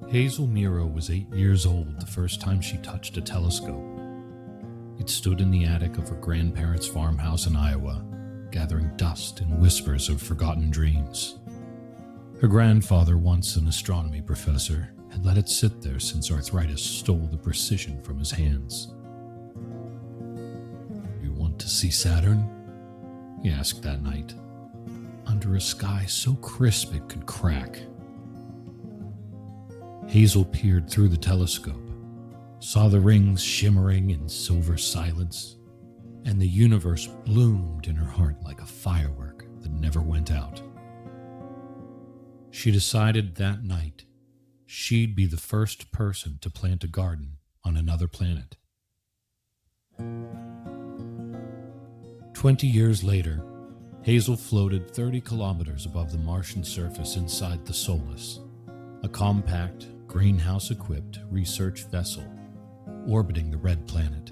Hazel Miro was 8 years old the first time she touched a telescope. It stood in the attic of her grandparents' farmhouse in Iowa, gathering dust and whispers of forgotten dreams. Her grandfather, once an astronomy professor, had let it sit there since arthritis stole the precision from his hands. "You want to see Saturn?" he asked that night, under a sky so crisp it could crack. Hazel peered through the telescope, saw the rings shimmering in silver silence, and the universe bloomed in her heart like a firework that never went out. She decided that night she'd be the first person to plant a garden on another planet. 20 years later, Hazel floated 30 kilometers above the Martian surface inside the Solus, a compact, greenhouse-equipped research vessel orbiting the red planet.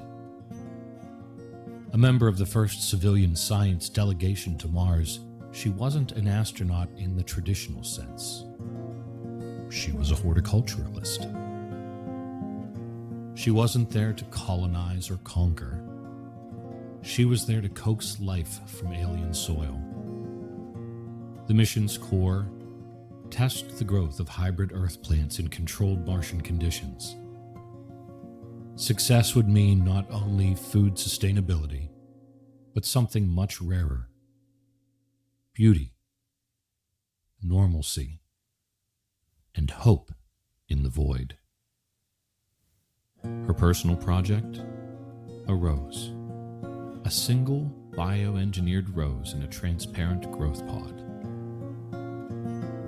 A member of the first civilian science delegation to Mars, she wasn't an astronaut in the traditional sense. She was a horticulturalist. She wasn't there to colonize or conquer. She was there to coax life from alien soil. The mission's core: test the growth of hybrid Earth plants in controlled Martian conditions. Success would mean not only food sustainability, but something much rarer: beauty, normalcy, and hope in the void. Her personal project? A rose. A single bioengineered rose in a transparent growth pod.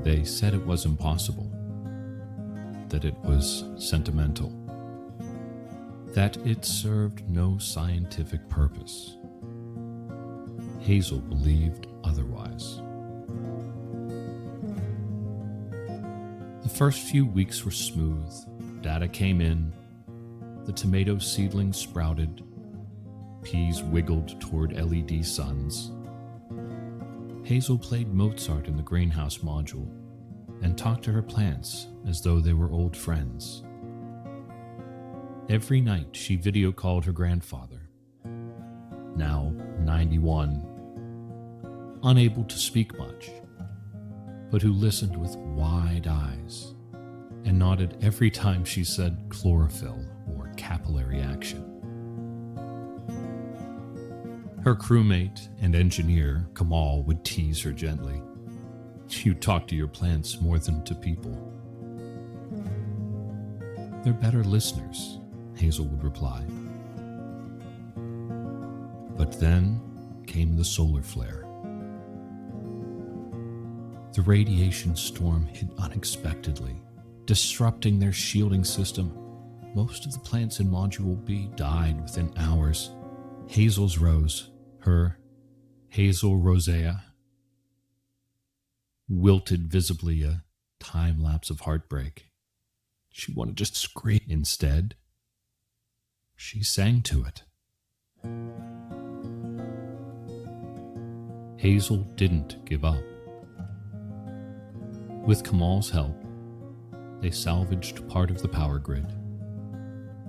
They said it was impossible, that it was sentimental, that it served no scientific purpose. Hazel believed otherwise. The first few weeks were smooth. Data came in. The tomato seedlings sprouted. Peas wiggled toward LED suns. Hazel played Mozart in the greenhouse module and talked to her plants as though they were old friends. Every night she video called her grandfather, now 91, unable to speak much, but who listened with wide eyes and nodded every time she said chlorophyll or capillary action. Her crewmate and engineer, Kamal, would tease her gently. "You talk to your plants more than to people." "They're better listeners," Hazel would reply. But then came the solar flare. The radiation storm hit unexpectedly, disrupting their shielding system. Most of the plants in Module B died within hours. Hazel's rose, her Hazel rosea, wilted visibly, a time-lapse of heartbreak. She wanted to just scream. Instead, she sang to it. Hazel didn't give up. With Kamal's help, they salvaged part of the power grid.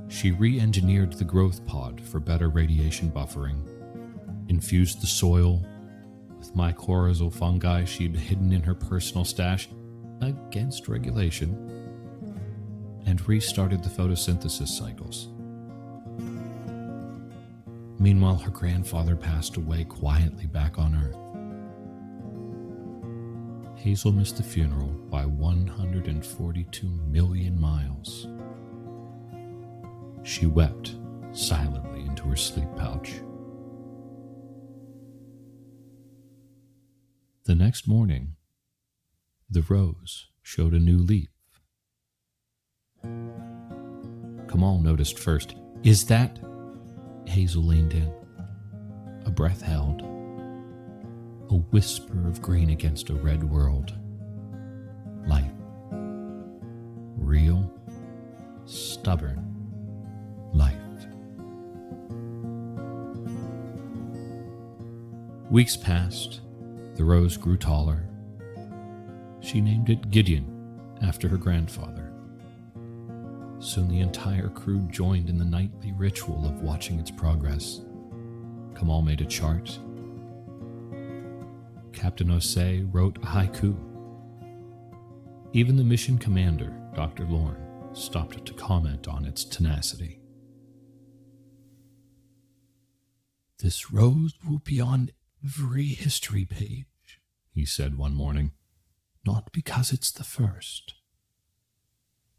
She re-engineered the growth pod for better radiation buffering, infused the soil with mycorrhizal fungi she'd hidden in her personal stash against regulation, and restarted the photosynthesis cycles. Meanwhile, her grandfather passed away quietly back on Earth. Hazel missed the funeral by 142 million miles. She wept silently into her sleep pouch. The next morning, the rose showed a new leaf. Kamal noticed first. "Is that?" Hazel leaned in. A breath held. A whisper of green against a red world. Life. Real, stubborn life. Weeks passed. The rose grew taller. She named it Gideon, after her grandfather. Soon the entire crew joined in the nightly ritual of watching its progress. Kamal made a chart. Captain Osei wrote a haiku. Even the mission commander, Dr. Lorne, stopped to comment on its tenacity. "This rose will be on every history page," he said one morning, "not because it's the first,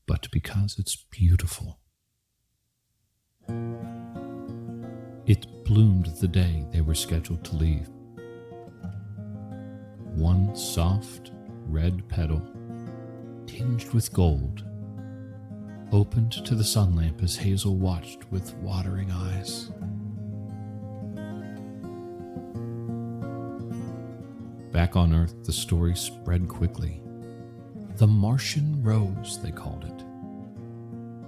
but because it's beautiful." It bloomed the day they were scheduled to leave. One soft, red petal, tinged with gold, opened to the sun lamp as Hazel watched with watering eyes. Back on Earth, the story spread quickly. The Martian Rose, they called it.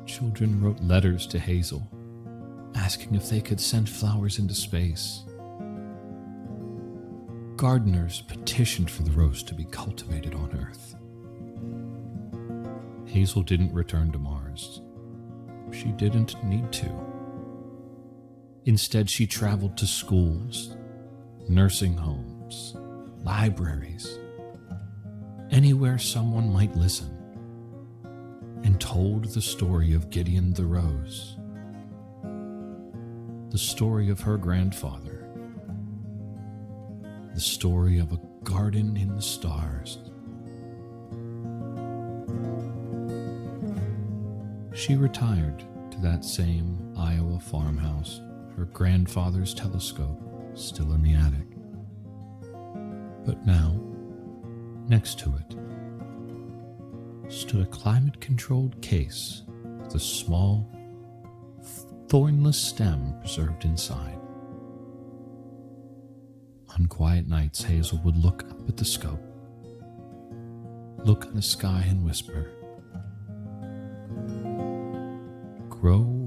Children wrote letters to Hazel, asking if they could send flowers into space. Gardeners petitioned for the rose to be cultivated on Earth. Hazel didn't return to Mars. She didn't need to. Instead, she traveled to schools, nursing homes, libraries, anywhere someone might listen, and told the story of Gideon the Rose, the story of her grandfather, the story of a garden in the stars. She retired to that same Iowa farmhouse, her grandfather's telescope still in the attic. But now, next to it, stood a climate-controlled case with a small, thornless stem preserved inside. On quiet nights, Hazel would look up at the scope, look in the sky and whisper, "Grow